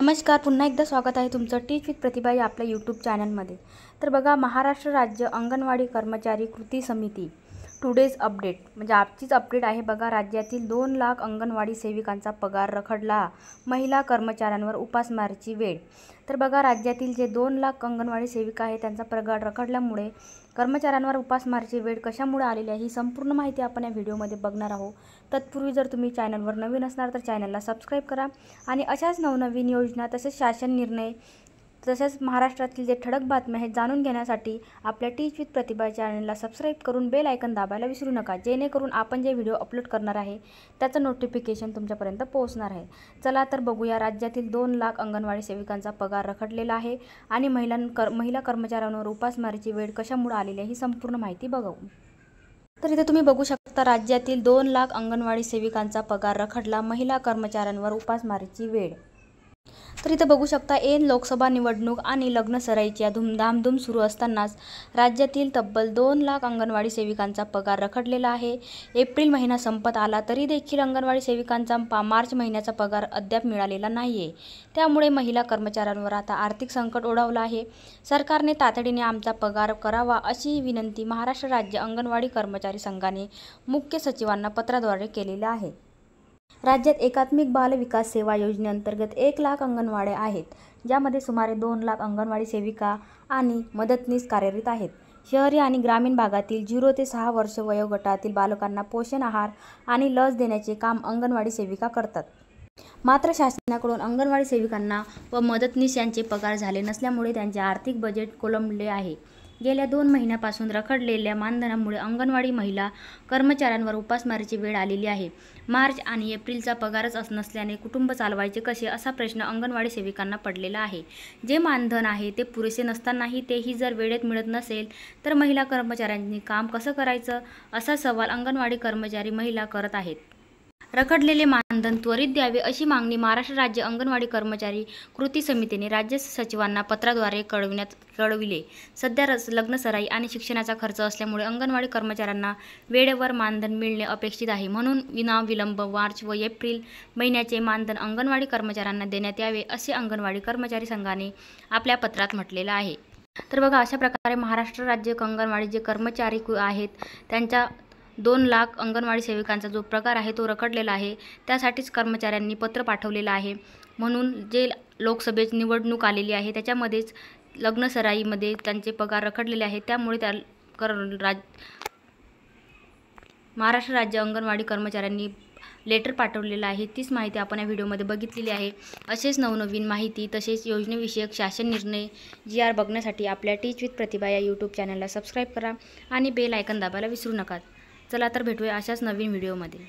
नमस्कार, पुन्हा एकदा स्वागत आहे तुमचं टीच विथ प्रतिभा या आपल्या यूट्यूब चॅनलमध्ये। तर बघा, महाराष्ट्र राज्य अंगणवाडी कर्मचारी कृती समिती टुडेज अपडेट म्हणजे आजचीच अपडेट आहे। बघा, राज्यातील 2 लाख अंगणवाडी सेविकांचा पगार रखडला, महिला कर्मचाऱ्यांवर उपासमारीची वेळ। तर बघा, राज्यातील जे 2 लाख अंगणवाडी सेविका आहेत त्यांचा पगार रखडल्यामुळे कर्मचाऱ्यांवर उपासमारीची वेळ कशामुळे आलेली आहे ही संपूर्ण माहिती आपण या व्हिडिओमध्ये बघणार आहोत। तत्पूर्वी जर तुम्ही चॅनलवर नवीन असणार तर चॅनलला सबस्क्राईब करा आणि अशाच नवनवीन योजना तसेच शासन निर्णय तसेच महाराष्ट्रातील जे ठळक बातम्या आहेत जाणून घेण्यासाठी आपल्या टीच विथ प्रतिभा चॅनलला सबस्क्राईब करून बेल आयकन दाबायला विसरू नका, जेणेकरून आपण जे व्हिडिओ अपलोड करणार आहे त्याचं नोटिफिकेशन तुमच्यापर्यंत पोहोचणार आहे। चला तर बघूया, राज्यातील 2 लाख अंगणवाडी सेविकांचा पगार रखडलेला आहे आणि महिला कर्मचाऱ्यांवर उपासमारीची वेळ कशामुळे आलेली आहे ही संपूर्ण माहिती बघू। तर इथे तुम्ही बघू शकता, राज्यातील 2 लाख अंगणवाडी सेविकांचा पगार रखडला, महिला कर्मचाऱ्यांवर उपासमारीची वेळ। तर इथे बघू शकता, ऐन लोकसभा निवडणूक आणि लग्नसराईच्या धामधूम सुरू असतानाच राज्यातील तब्बल 2 लाख अंगणवाडी सेविकांचा पगार रखडलेला आहे। एप्रिल महिना संपत आला तरी देखील अंगणवाडी सेविकांचा मार्च महिन्याचा पगार अद्याप मिळालेला नाहीये। त्यामुळे महिला कर्मचाऱ्यांवर आता आर्थिक संकट ओढावलं आहे। सरकारने तातडीने आमचा पगार करावा अशी विनंती महाराष्ट्र राज्य अंगणवाडी कर्मचारी संघाने मुख्य सचिवांना पत्राद्वारे केलेली आहे। राज्यात एकात्मिक बाल विकास सेवा योजनेअंतर्गत 1 लाख अंगणवाड्या आहेत, ज्यामध्ये सुमारे 2 लाख अंगणवाडी सेविका आणि मदतनीस कार्यरत आहेत। शहरी आणि ग्रामीण भागातील 0 ते 6 वर्ष वयोगटातील बालकांना पोषण आहार आणि लस देण्याचे काम अंगणवाडी सेविका करतात। मात्र शासनाकडून अंगणवाडी सेविकांना व मदतनीस यांचे पगार झाले नसल्यामुळे त्यांचे आर्थिक बजेट कोलमडले आहे। गेल्या 2 महिन्यापासून रखडलेल्या मानधनामुळे अंगणवाडी महिला कर्मचाऱ्यांवर उपासमारीची वेळ आलेली आहे। मार्च आणि एप्रिलचा पगारच नसल्याने कुटुंब चालवायचे कसे असा प्रश्न अंगणवाडी सेविकांना पडलेला आहे। जे मानधन आहे ते पुरेसे नसतानाही तेही जर वेळेत मिळत नसेल तर महिला कर्मचाऱ्यांनी काम कसं करायचं असा सवाल अंगणवाडी कर्मचारी महिला करत आहेत। रखडलेले मानधन त्वरित द्यावे अशी मागणी महाराष्ट्र राज्य अंगणवाडी कर्मचारी कृती समितीने राज्य सचिवांना पत्राद्वारे कळविले। सध्या लग्नसराई आणि शिक्षणाचा खर्च असल्यामुळे अंगणवाडी कर्मचाऱ्यांना वेळेवर मानधन मिळणे अपेक्षित आहे। म्हणून विनाविलंब मार्च व एप्रिल महिन्याचे मानधन अंगणवाडी कर्मचाऱ्यांना देण्यात यावे असे अंगणवाडी कर्मचारी संघाने आपल्या पत्रात म्हटलेलं आहे। तर बघा, अशा प्रकारे महाराष्ट्र राज्य अंगणवाडी जे कर्मचारी आहेत त्यांच्या 2 लाख अंगणवाडी सेविकांचा जो पगार आहे तो रखडलेला आहे। त्यासाठीच कर्मचाऱ्यांनी पत्र पाठवलेलं आहे। म्हणून जे लोकसभेची निवडणूक आलेली आहे त्याच्यामध्येच लग्नसराईमध्ये त्यांचे पगार रखडलेले आहेत। त्यामुळे महाराष्ट्र राज्य अंगणवाडी कर्मचाऱ्यांनी लेटर पाठवलेलं आहे। तीच माहिती आपण या व्हिडिओमध्ये बघितलेली आहे। असेच नवनवीन माहिती तसेच योजनेविषयक शासन निर्णय GR बघण्यासाठी आपल्या टीच विथ प्रतिभा या यूट्यूब चॅनलला सबस्क्राईब करा आणि बेल आयकन दाबायला विसरू नका। चला तर भेटूया अशाच नवीन व्हिडिओमध्ये।